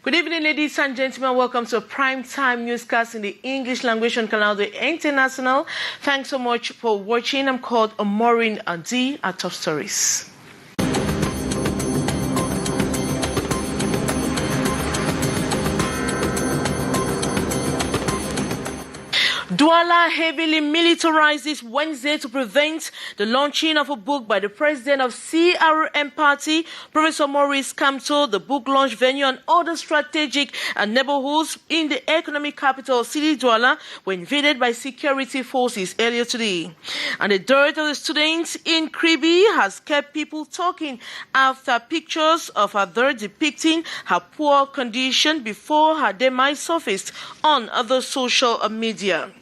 Good evening, ladies and gentlemen. Welcome to a prime-time newscast in the English language on Canal International. Thanks so much for watching. I'm called Maureen Adi at Top Stories. Douala heavily militarized this Wednesday to prevent the launching of a book by the president of CRM party, Professor Maurice Kamto. The book launch venue and other strategic neighborhoods in the economic capital city Douala were invaded by security forces earlier today. And the death of the students in Kribi has kept people talking after pictures of her there depicting her poor condition before her demise surfaced on other social media.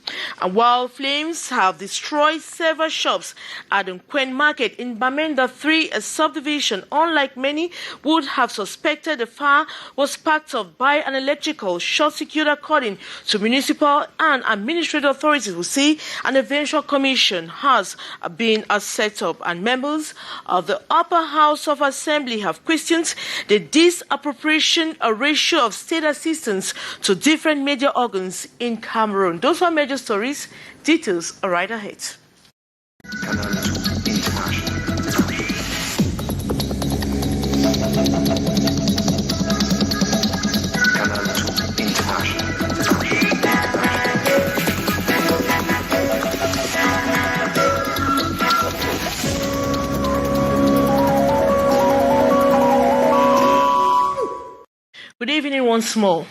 And while flames have destroyed several shops at the Quen Market in Bamenda 3, a subdivision, unlike many would have suspected, the fire was sparked off by an electrical short circuit, according to municipal and administrative authorities who say an eventual commission has been set up, and members of the upper house of assembly have questioned the disappropriation ratio of state assistance to different media organs in Cameroon. Those are major stories. Details are right ahead. Good evening once more.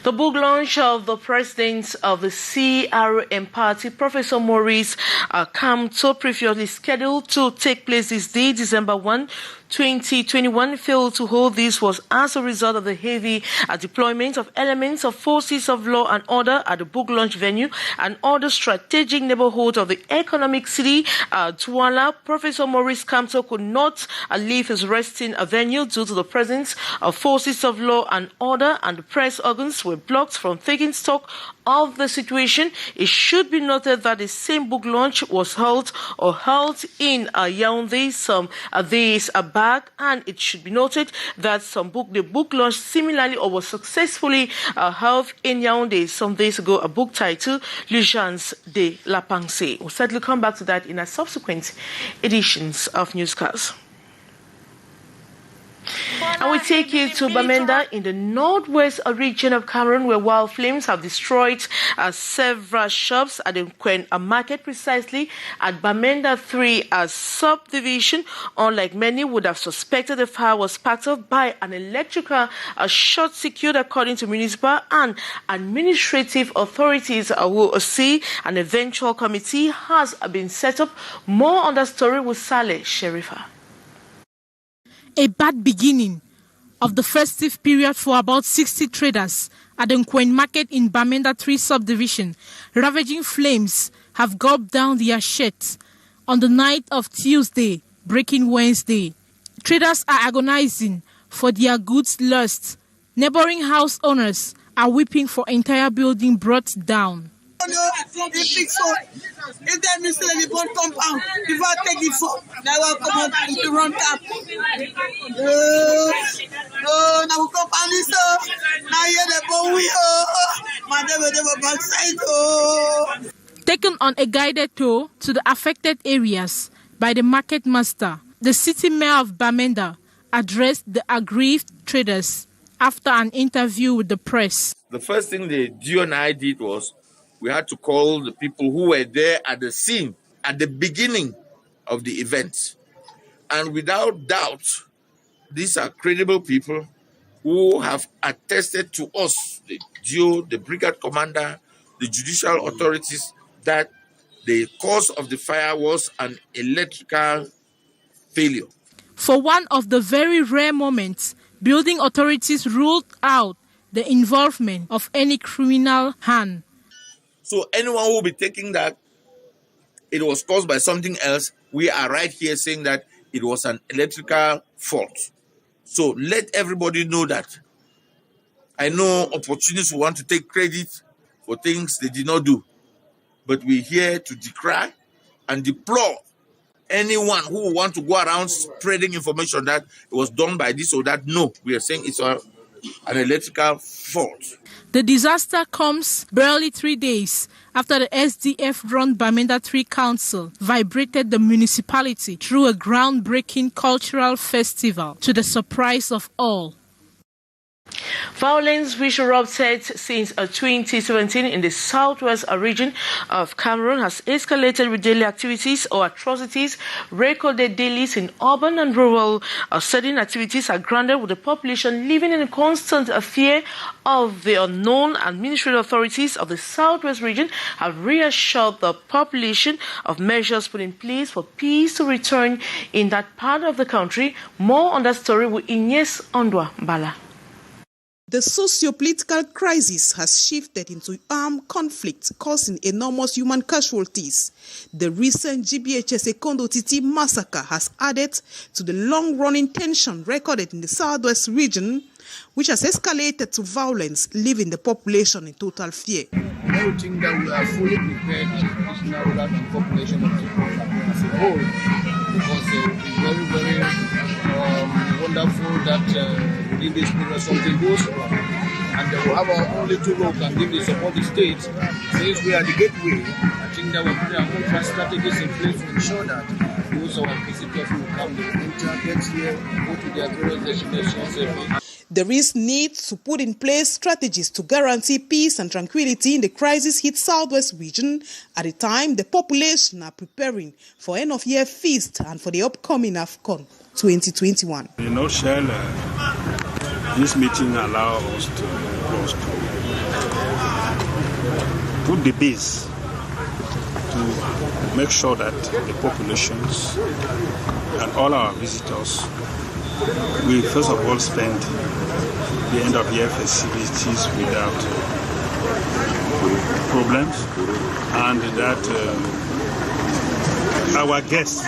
The book launch of the president of the CRM party, Professor Maurice Kamto, previously scheduled to take place this day, December 1, 2021, failed to hold. This was as a result of the heavy deployment of elements of forces of law and order at the book launch venue and other strategic neighborhoods of the economic city Douala. Professor Maurice Kamto could not leave his resting venue due to the presence of forces of law and order, and the press organs were blocked from taking stock of the situation. It should be noted that the same book launch was held in Yaoundé some days back, and it should be noted that the book launch similarly or was successfully held in Yaoundé some days ago, a book titled L'Urgence de la Pensée. We'll certainly come back to that in our subsequent editions of Newscast. And we take you to Bamenda in the northwest region of Cameroon, where wild flames have destroyed several shops at the Quen Market, precisely at Bamenda 3 subdivision. Unlike many would have suspected, the fire was sparked off by an electrical short circuit, according to municipal and administrative authorities who say an eventual committee has been set up. More on that story with Saleh Sherifa. A bad beginning of the festive period for about 60 traders at the Quen Market in Bamenda 3 subdivision. Ravaging flames have gulped down their sheds on the night of Tuesday, breaking Wednesday. Traders are agonizing for their goods lost. Neighboring house owners are weeping for entire building brought down. If they miss the bond compound, if I take it for, they will come up to run up. Now compound is now you're the boy, madam. Taken on a guided tour to the affected areas by the market master, the city mayor of Bamenda addressed the aggrieved traders after an interview with the press. The first thing the DO and I did was we had to call the people who were there at the scene at the beginning of the event. And without doubt, these are credible people who have attested to us, the DO, the brigade commander, the judicial authorities, that the cause of the fire was an electrical failure. For one of the very rare moments, building authorities ruled out the involvement of any criminal hand. So anyone who will be taking that it was caused by something else, we are right here saying that it was an electrical fault. So let everybody know that. I know opportunists want to take credit for things they did not do, but we're here to decry and deplore anyone who want to go around spreading information that it was done by this or that. No, we are saying it's an electrical fault. The disaster comes barely 3 days after the SDF-run Bamenda 3 Council vibrated the municipality through a groundbreaking cultural festival to the surprise of all. Violence which erupted since 2017 in the southwest region of Cameroon has escalated with daily activities or atrocities recorded daily in urban and rural setting. Activities are grounded with the population living in a constant fear of the unknown, and ministry authorities of the southwest region have reassured the population of measures put in place for peace to return in that part of the country. More on that story with Ines Ondwa Bala. The socio-political crisis has shifted into armed conflict, causing enormous human casualties. The recent GBHS Ekondo Titi massacre has added to the long-running tension recorded in the southwest region, which has escalated to violence, leaving the population in total fear. I think that we are fully prepared as the population of Toujours as a whole, because it is very, wonderful that within this period something goes wrong, and we have only two who can give the support the state. Since we are the gateway, I think that we put our own strategies in place to ensure that those our visitors will come, they enter, get here, go to their various destinations safely. There is need to put in place strategies to guarantee peace and tranquility in the crisis-hit southwest region at a time the population are preparing for end-of-year feast and for the upcoming AFCON 2021. In a nutshell, this meeting allows us to put the base to make sure that the populations and all our visitors we first of all spend the end of year festivities without problems, and that our guests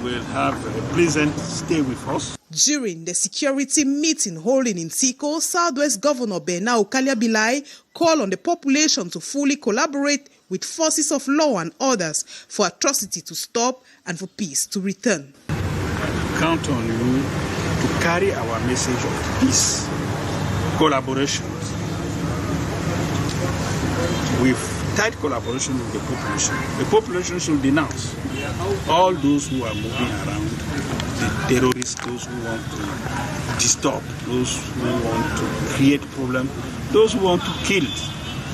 will have a pleasant stay with us. During the security meeting holding in Siko, Southwest Governor Bernard Okaliabilai called on the population to fully collaborate with forces of law and others for atrocity to stop and for peace to return. Count on you to carry our message of peace, collaboration, with tight collaboration with the population. The population should denounce all those who are moving around, the terrorists, those who want to disturb, those who want to create problems, those who want to kill.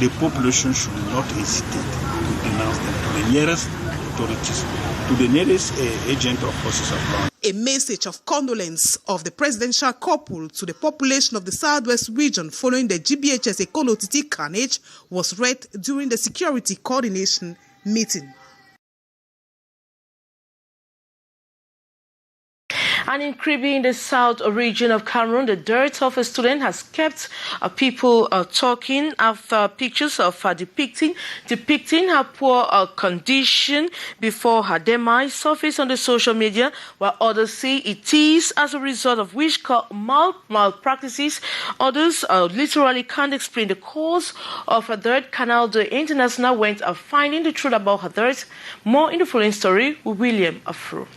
The population should not hesitate to denounce them to the nearest authorities, to the nearest agent of forces of law. A message of condolence of the presidential couple to the population of the southwest region following the GBHS Ekondo Titi carnage was read during the security coordination meeting. And in Kribi, in the south region of Cameroon, the death of a student has kept people talking after pictures of her depicting her poor condition before her demise surfaced on the social media, while others say it is as a result of witchcraft malpractices. Others literally can't explain the cause of her death. Canal International went finding the truth about her death. More in the following story with William Afro.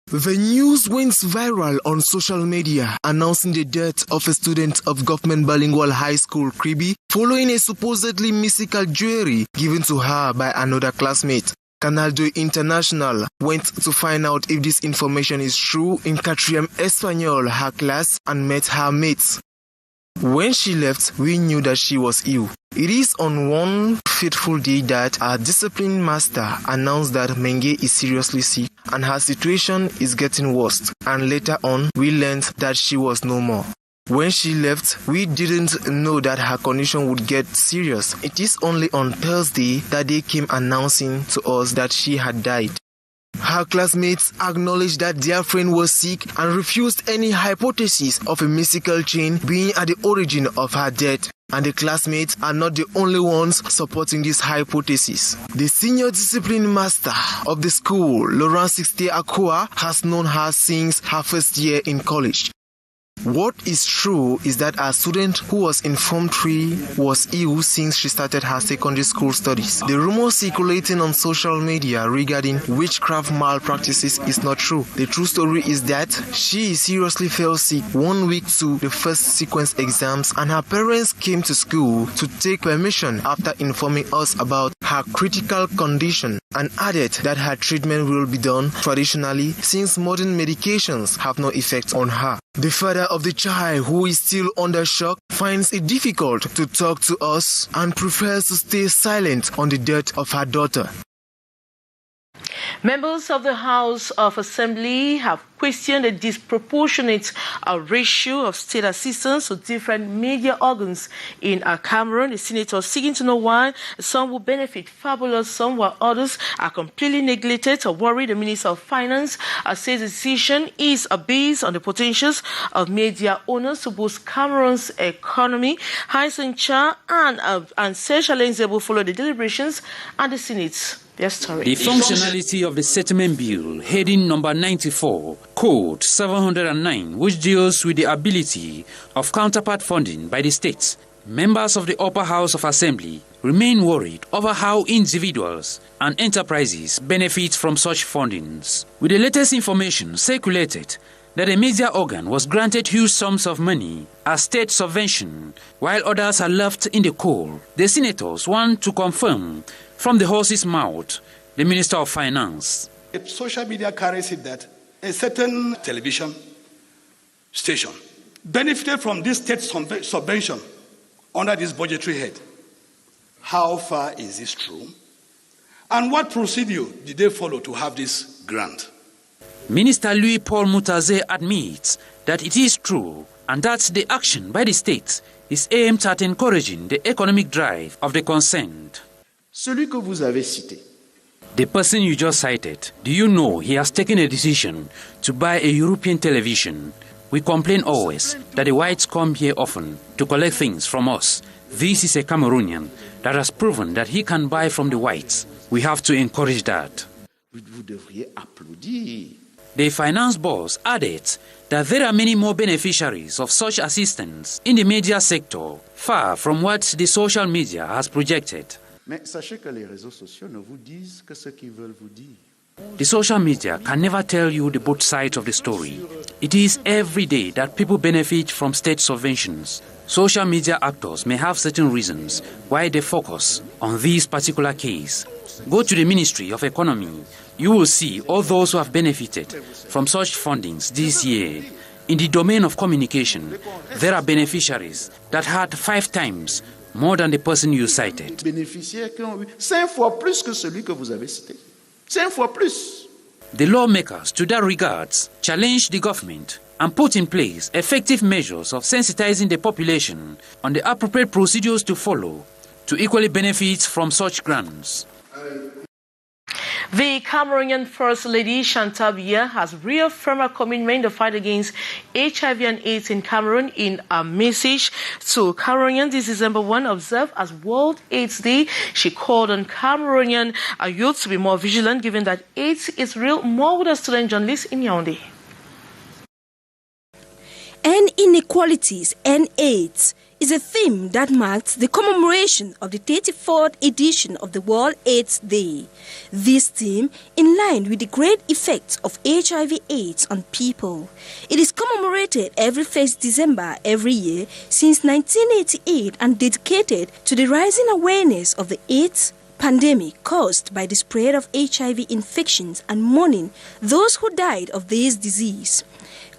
The news went viral on social media announcing the death of a student of Government Bilingual High School, Kribi, following a supposedly mystical jewelry given to her by another classmate. Canal International went to find out if this information is true in Quatrième Espagnol, her class, and met her mates. When she left, we knew that she was ill. It is on one fateful day that our discipline master announced that Menge is seriously sick and her situation is getting worse, and later on we learned that she was no more. When she left, we didn't know that her condition would get serious. It is only on Thursday that they came announcing to us that she had died. Her classmates acknowledged that their friend was sick and refused any hypothesis of a mystical chain being at the origin of her death. And the classmates are not the only ones supporting this hypothesis. The senior discipline master of the school, Laurent Sixte Akua, has known her since her first year in college. What is true is that a student who was in Form 3 was ill since she started her secondary school studies. The rumors circulating on social media regarding witchcraft malpractices is not true. The true story is that she seriously fell sick 1 week to the first sequence exams, and her parents came to school to take permission after informing us about her critical condition, and added that her treatment will be done traditionally since modern medications have no effect on her. The father of the child, who is still under shock, finds it difficult to talk to us and prefers to stay silent on the death of her daughter. Members of the House of Assembly have questioned a disproportionate ratio of state assistance to different media organs in Cameroon. The senators seeking to know why some will benefit fabulous, some while others are completely neglected or worried. The Minister of Finance says the decision is based on the potentials of media owners to boost Cameroon's economy. Hyson Cha and Serge Alenzebo follow the deliberations and the Senate. The functionality of the settlement bill, heading number 94, code 709, which deals with the ability of counterpart funding by the states. Members of the upper house of assembly remain worried over how individuals and enterprises benefit from such fundings. With the latest information circulated that a media organ was granted huge sums of money as state subvention, while others are left in the cold, the senators want to confirm from the horse's mouth the Minister of Finance. If social media carries it that a certain television station benefited from this state subvention under this budgetary head, how far is this true? And what procedure did they follow to have this grant? Minister Louis-Paul Moutaze admits that it is true and that the action by the state is aimed at encouraging the economic drive of the concerned. Celui que vous avez cité. The person you just cited, do you know he has taken a decision to buy a European television? We complain always that the whites come here often to collect things from us. This is a Cameroonian that has proven that he can buy from the whites. We have to encourage that. Vous devriez applaudir. The finance boss added that there are many more beneficiaries of such assistance in the media sector, far from what the social media has projected. Mais sachez que les réseaux sociaux ne vous disent que ce qu'ils veulent vous dire. The social media can never tell you the both sides of the story. It is every day that people benefit from state subventions. Social media actors may have certain reasons why they focus on this particular case. Go to the Ministry of Economy. You will see all those who have benefited from such fundings this year. In the domain of communication, there are beneficiaries that had 5 times more than the person you cited. Bénéficiaires qui ont eu 5 fois plus que celui que vous avez cité. 5 fois plus. The lawmakers, to that regards, challenged the government and put in place effective measures of sensitizing the population on the appropriate procedures to follow to equally benefit from such grants. The Cameroonian First Lady Chantal Biya has reaffirmed her commitment in the fight against HIV and AIDS in Cameroon in a message to Cameroonians this December 1, observed as World AIDS Day. She called on Cameroonian youth to be more vigilant, given that AIDS is real. More with a student journalist in Yaoundé. And inequalities and AIDS is a theme that marks the commemoration of the 34th edition of the World AIDS Day. This theme, in line with the great effects of HIV/AIDS on people. It is commemorated every 1st December every year since 1988 and dedicated to the rising awareness of the AIDS pandemic caused by the spread of HIV infections and mourning those who died of this disease.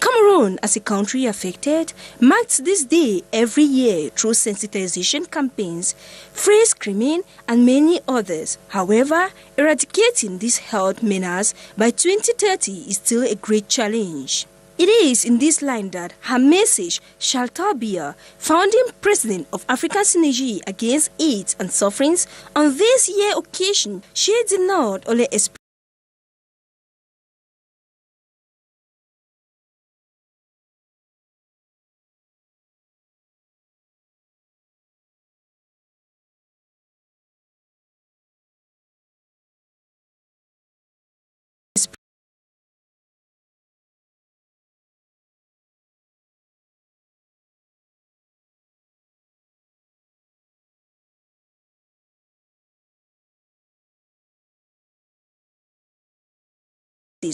Cameroon, as a country affected, marks this day every year through sensitization campaigns, free screening, and many others. However, eradicating this health menace by 2030 is still a great challenge. It is in this line that her message, Chantal Biya, founding president of African Synergy Against AIDS and Sufferings, on this year occasion, she did not only express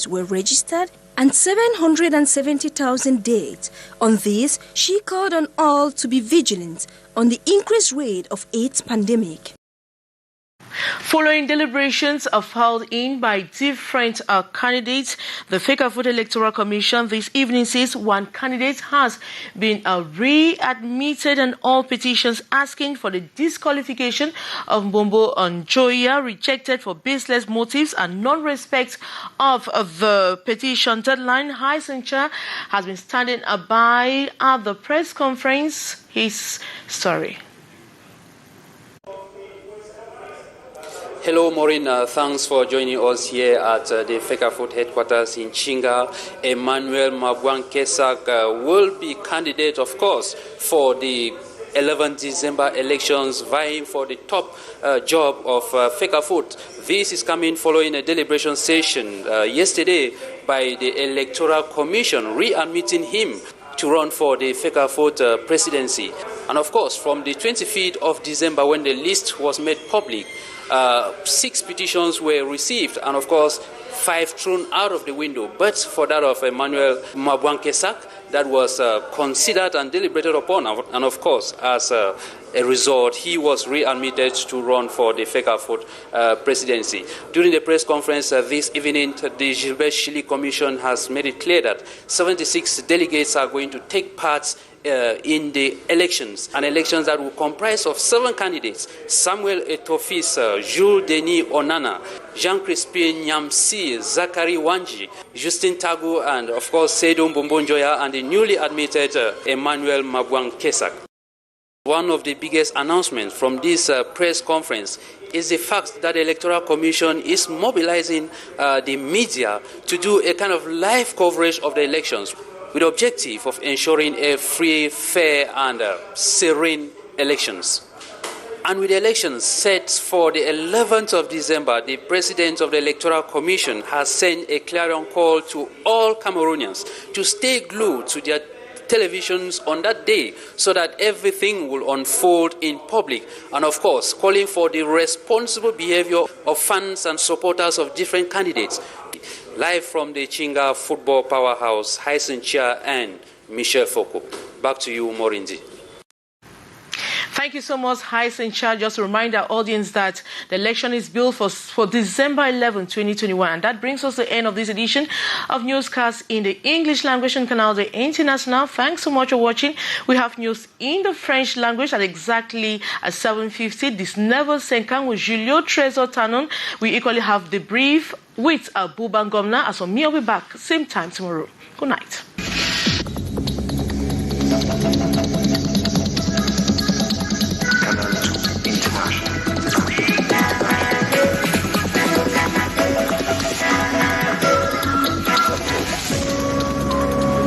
were registered and 770,000 deaths. On this, she called on all to be vigilant on the increased rate of AIDS pandemic. Following deliberations filed in by different candidates, the Fake Vote Electoral Commission this evening says one candidate has been readmitted and all petitions asking for the disqualification of Mbombo Njoya rejected for baseless motives and non-respect of the petition deadline. Haisencha has been standing by at the press conference. His story. Hello, Maureen. Thanks for joining us here at the Fake Vote headquarters in Chinga. Emmanuel Mabwankesak will be candidate, of course, for the 11th December elections, vying for the top job of Fake Vote. This is coming following a deliberation session yesterday by the Electoral Commission, readmitting him to run for the Fake Vote presidency. And of course, from the 25th of December, when the list was made public, 6 petitions were received, and of course 5 thrown out of the window. But for that of Emmanuel Mabwankesak, that was considered and deliberated upon, and of course, as a result, he was readmitted to run for the Fake Vote presidency. During the press conference this evening, the Gilbert Chili Commission has made it clear that 76 delegates are going to take part in the elections, and elections that will comprise of 7 candidates: Samuel Etofis, Jules Denis Onana, Jean-Crispin Nyamsi, Zachary Wanji, Justin Tagu, and of course Seydou Mbombo Njoya, and the newly admitted Emmanuel Mabwankesak. One of the biggest announcements from this press conference is the fact that the Electoral Commission is mobilizing the media to do a kind of live coverage of the elections, with the objective of ensuring a free, fair, and serene elections. And with the elections set for the 11th of December, the President of the Electoral Commission has sent a clarion call to all Cameroonians to stay glued to their televisions on that day so that everything will unfold in public, and of course calling for the responsible behavior of fans and supporters of different candidates. Live from the Chinga football powerhouse, Haisencha and Michel Foucault. Back to you, Morindi. Thank you so much, Haisencha. Just to remind our audience that the election is billed for December 11, 2021. And that brings us to the end of this edition of Newscast in the English language on Canal de International. Thanks so much for watching. We have news in the French language at exactly at 7:50. This never Senkan with Julio Trésor Tanon. We equally have the brief with Buban Gomna. As for me, I'll be back same time tomorrow. Good night.